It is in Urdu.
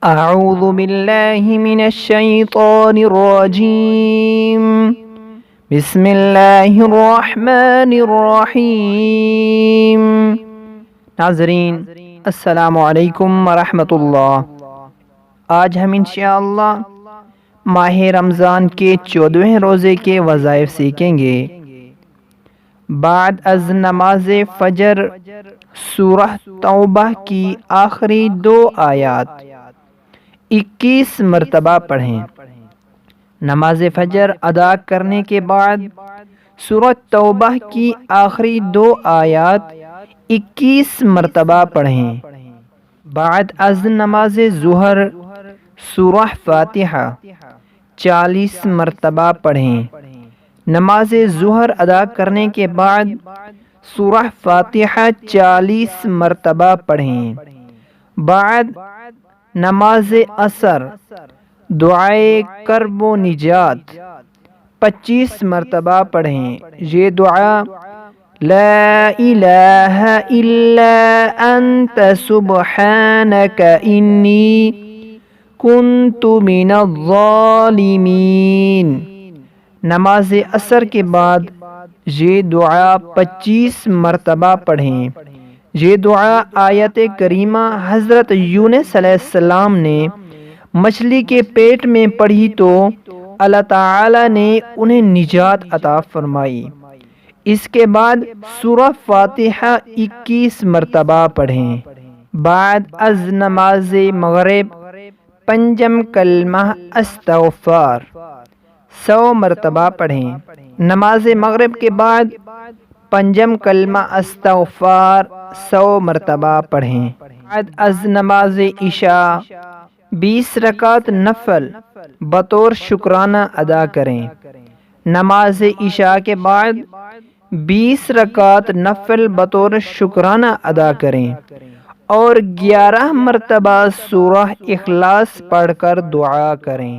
اعوذ باللہ من الشیطان الرجیم بسم اللہ الرحمن الرحیم۔ ناظرین السلام علیکم ورحمۃ اللہ۔ آج ہم انشاءاللہ ماہ رمضان کے 14ویں روزے کے وظائف سیکھیں گے۔ بعد از نماز فجر سورہ توبہ کی آخری 2 آیات 21 مرتبہ پڑھیں۔ نماز فجر ادا کرنے کے بعد سورہ توبہ کی آخری 2 آیات 21 مرتبہ پڑھیں۔ بعد از نماز ظہر سورہ فاتحہ 40 مرتبہ پڑھیں۔ نماز ظہر ادا کرنے کے بعد سورہ فاتحہ 40 مرتبہ پڑھیں۔ بعد نماز عصر دعائے کرب و نجات 25 مرتبہ پڑھیں۔ یہ دعا لا الہ الا انت سبحانک انی کنت من الظالمین۔ نماز عصر کے بعد یہ دعا 25 مرتبہ پڑھیں۔ یہ دعا آیت کریمہ حضرت یونس علیہ السلام نے مچھلی کے پیٹ میں پڑھی تو اللہ تعالی نے انہیں نجات عطا فرمائی۔ اس کے بعد سورہ فاتحہ 21 مرتبہ پڑھیں۔ بعد از نماز مغرب پنجم کلمہ استغفار 100 مرتبہ پڑھیں۔ نماز مغرب کے بعد پنجم کلمہ استغفار 100 مرتبہ پڑھیں۔ بعد از نماز عشاء 20 رکعت نفل بطور شکرانہ ادا کریں۔ نماز عشاء کے بعد 20 رکعت نفل بطور شکرانہ ادا کریں اور 11 مرتبہ سورہ اخلاص پڑھ کر دعا کریں۔